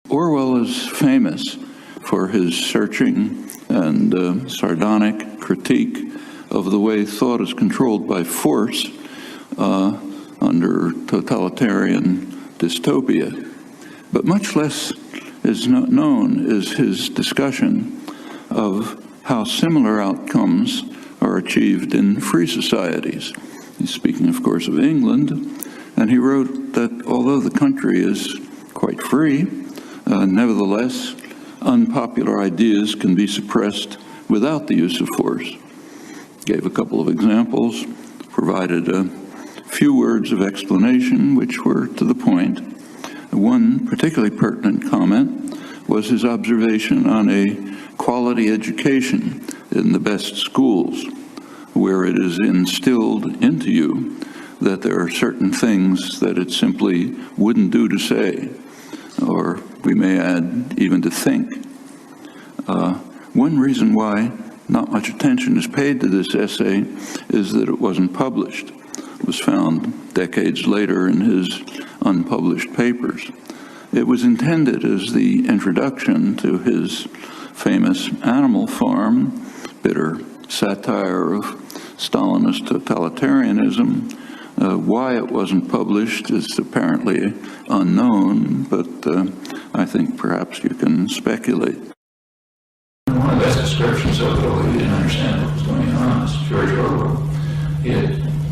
Orwell is famous for his searching and sardonic critique of the way thought is controlled by force under totalitarian dystopia. But much less is known is his discussion of how similar outcomes are achieved in free societies. He's speaking, of course, of England, and he wrote that although the country is quite free, nevertheless, unpopular ideas can be suppressed without the use of force. Gave a couple of examples, provided a few words of explanation which were to the point. One particularly pertinent comment was his observation on a quality education in the best schools, where it is instilled into you that there are certain things that it simply wouldn't do to say, or we may add, even to think. One reason why not much attention is paid to this essay is that it wasn't published. It was found decades later in his unpublished papers. It was intended as the introduction to his famous Animal Farm, bitter satire of Stalinist totalitarianism. Why it wasn't published is apparently unknown, but I think perhaps you can speculate. One of the best descriptions of it, although he didn't understand what was going on, is George Orwell. He had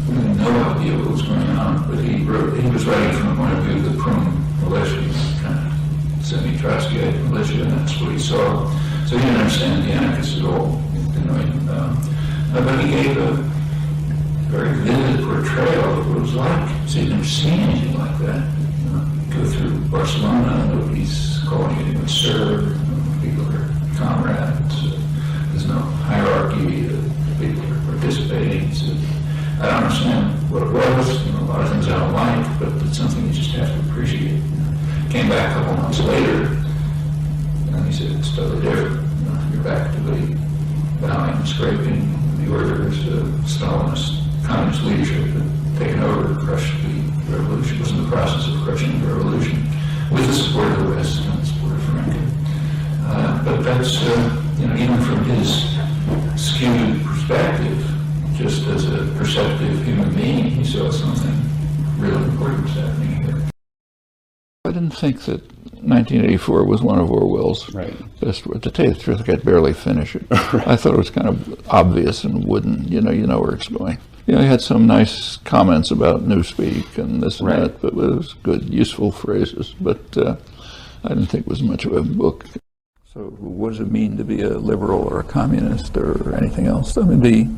really no idea what was going on, but he was writing from the point of view of the Prune militia, kind of semi-Trotskyite militia, and that's what he saw. So he didn't understand the anarchists at all. But he gave a very vivid portrayal of what it was like. So he'd never seen anything like that. Go through Barcelona, nobody's calling anyone sir, people are comrades, there's no hierarchy, people are participating. So I don't understand what it was, a lot of things I don't like, but it's something you just have to appreciate. Came back a couple months later, and he said it's totally different. You're back to the bowing and scraping the orders of Stalinist communist leadership had taken over to crush the revolution. It was in the process of crushing the revolution with the support of the West and the support of Franco. But that's, even from his skewed perspective, just as a perceptive human being, he saw something really important happening here. I didn't think that 1984 was one of Orwell's best works. To tell you the truth, I could barely finish it. I thought it was kind of obvious and wooden. You know where it's going. He had some nice comments about newspeak and this and that, but it was good, useful phrases. But I didn't think it was much of a book. So what does it mean to be a liberal or a communist or anything else? I mean, the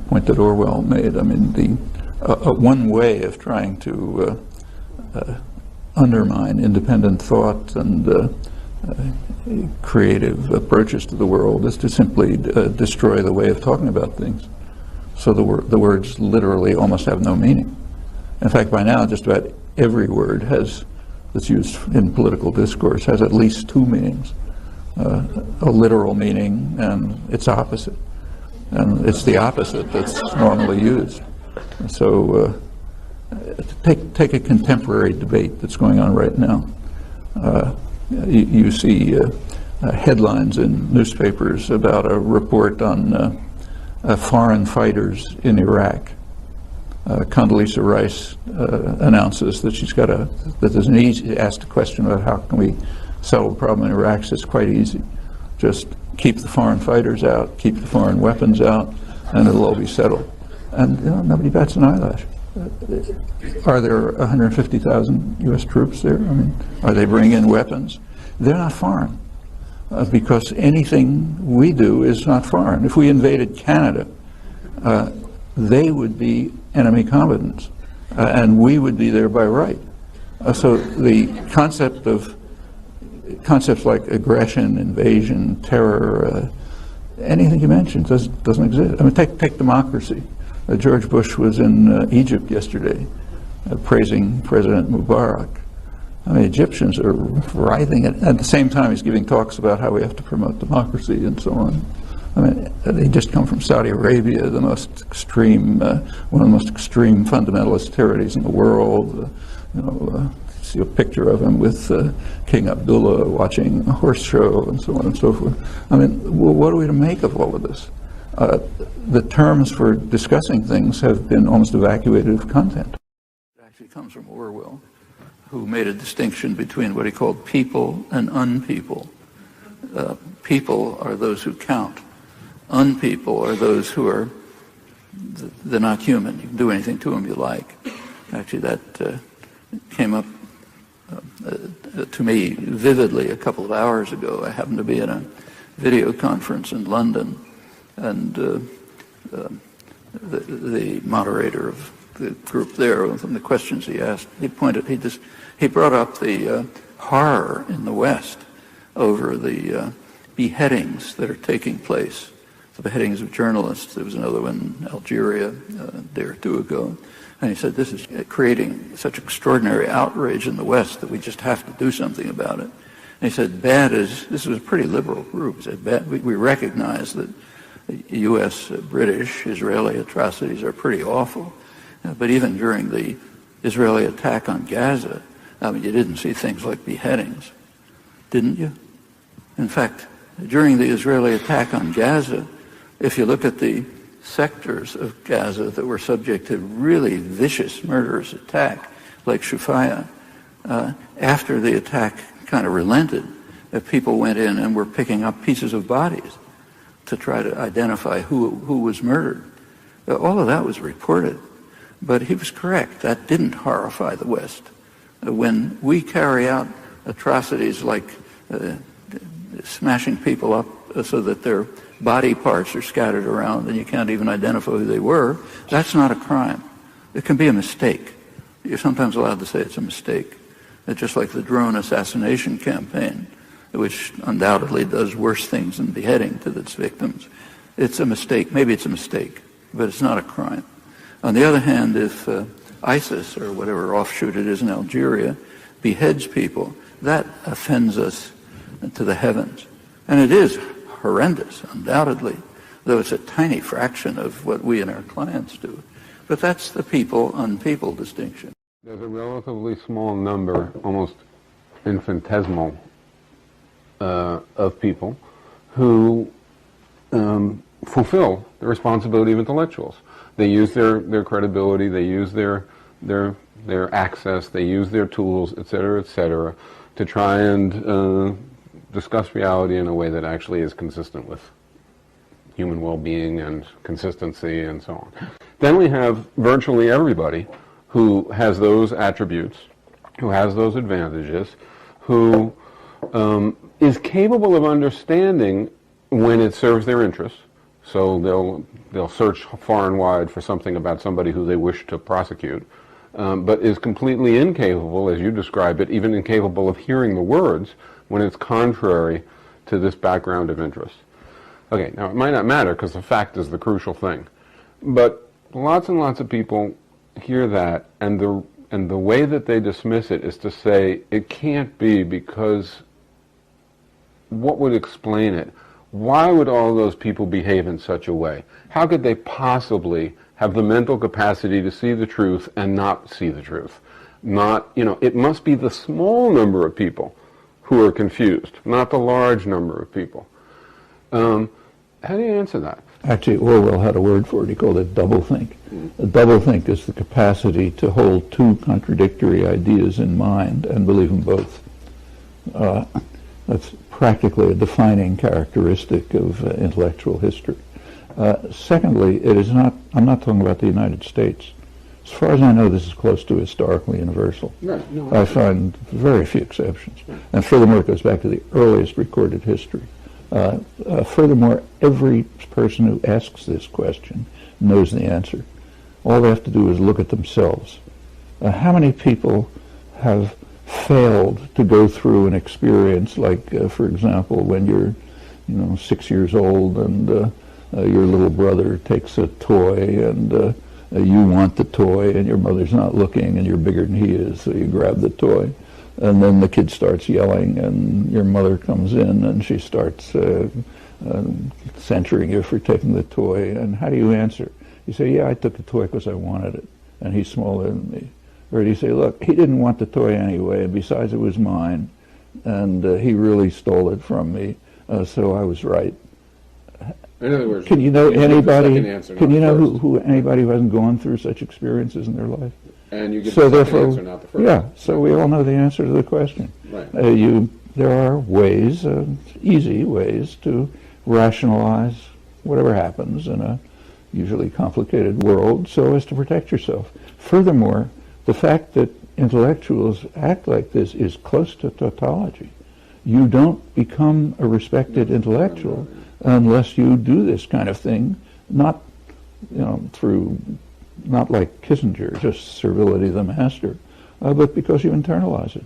point that Orwell made, I mean, one way of trying to undermine independent thought and creative approaches to the world is to simply destroy the way of talking about things. So the words literally almost have no meaning. In fact, by now, just about every word that's used in political discourse has at least two meanings. A literal meaning and its opposite. And it's the opposite that's normally used. So take a contemporary debate that's going on right now. You see headlines in newspapers about a report on foreign fighters in Iraq. Condoleezza Rice announces that that there's an asked a question about how can we settle the problem in Iraq. So it's quite easy. Just keep the foreign fighters out, keep the foreign weapons out, and it'll all be settled. And nobody bats an eyelash. Are there 150,000 U.S. troops there? I mean, are they bringing in weapons? They're not foreign, because anything we do is not foreign. If we invaded Canada, they would be enemy combatants, and we would be there by right. So the concepts like aggression, invasion, terror, anything you mentioned doesn't exist. I mean, take democracy. George Bush was in Egypt yesterday, praising President Mubarak. I mean, Egyptians are writhing at the same time he's giving talks about how we have to promote democracy and so on. I mean, they just come from Saudi Arabia, the most extreme, one of the most extreme fundamentalist tyrannies in the world. see a picture of him with King Abdullah watching a horse show and so on and so forth. I mean, well, what are we to make of all of this? The terms for discussing things have been almost evacuated of content. It actually comes from Orwell, who made a distinction between what he called people and unpeople. People are those who count. Unpeople are those who are, they're not human. You can do anything to them you like. Actually, that came up to me vividly a couple of hours ago. I happened to be in a video conference in London, and the moderator of the group there, from the questions he asked, he brought up the horror in the West over the beheadings that are taking place, the beheadings of journalists. There was another one in Algeria a day or two ago. And he said, this is creating such extraordinary outrage in the West that we just have to do something about it. And he said, this was a pretty liberal group. He said, we recognize that U.S., British, Israeli atrocities are pretty awful. But even during the Israeli attack on Gaza, I mean, you didn't see things like beheadings, didn't you? In fact, during the Israeli attack on Gaza, if you look at the sectors of Gaza that were subject to really vicious murderous attack, like Shufaya, after the attack kind of relented, people went in and were picking up pieces of bodies to try to identify who was murdered. All of that was reported. But he was correct. That didn't horrify the West. When we carry out atrocities like smashing people up so that their body parts are scattered around and you can't even identify who they were, that's not a crime. It can be a mistake. You're sometimes allowed to say it's a mistake. It's just like the drone assassination campaign, which undoubtedly does worse things than beheading to its victims. It's a mistake. Maybe it's a mistake, but it's not a crime. On the other hand, if ISIS, or whatever offshoot it is in Algeria, beheads people, that offends us to the heavens. And it is horrendous, undoubtedly, though it's a tiny fraction of what we and our clients do. But that's the people-unpeople distinction. There's a relatively small number, almost infinitesimal, of people who fulfill the responsibility of intellectuals. They use their credibility, they use their access, they use their tools, et cetera, to try and discuss reality in a way that actually is consistent with human well-being and consistency and so on. Then we have virtually everybody who has those attributes, who has those advantages, who is capable of understanding when it serves their interests. So they'll search far and wide for something about somebody who they wish to prosecute, but is completely incapable, as you describe it, even incapable of hearing the words when it's contrary to this background of interest. Okay, now it might not matter because the fact is the crucial thing, but lots and lots of people hear that, and the way that they dismiss it is to say it can't be because what would explain it? Why would all those people behave in such a way? How could they possibly have the mental capacity to see the truth and not see the truth? It must be the small number of people who are confused, not the large number of people. How do you answer that? Actually, Orwell had a word for it. He called it doublethink. A doublethink is the capacity to hold two contradictory ideas in mind and believe them both. That's practically a defining characteristic of intellectual history. Secondly, it is not, I'm not talking about the United States. As far as I know, this is close to historically universal. Right. No, I find very few exceptions. Right. And furthermore, it goes back to the earliest recorded history. Furthermore, every person who asks this question knows the answer. All they have to do is look at themselves. How many people have failed to go through an experience like, for example, when you're 6 years old and your little brother takes a toy and you want the toy and your mother's not looking and you're bigger than he is, so you grab the toy. And then the kid starts yelling and your mother comes in and she starts censuring you for taking the toy. And how do you answer? You say, yeah, I took the toy because I wanted it. And he's smaller than me. Or do you say, look, he didn't want the toy anyway, and besides it was mine, and he really stole it from me, so I was right. In other words, can you know anybody? Can you know who anybody who hasn't gone through such experiences in their life? And you get the second answer, not the first. Yeah, so we all know the answer to the question. Right. There are ways, easy ways, to rationalize whatever happens in a usually complicated world so as to protect yourself. Furthermore, the fact that intellectuals act like this is close to tautology. You don't become a respected intellectual unless you do this kind of thing, not like Kissinger, just servility of the master, but because you internalize it.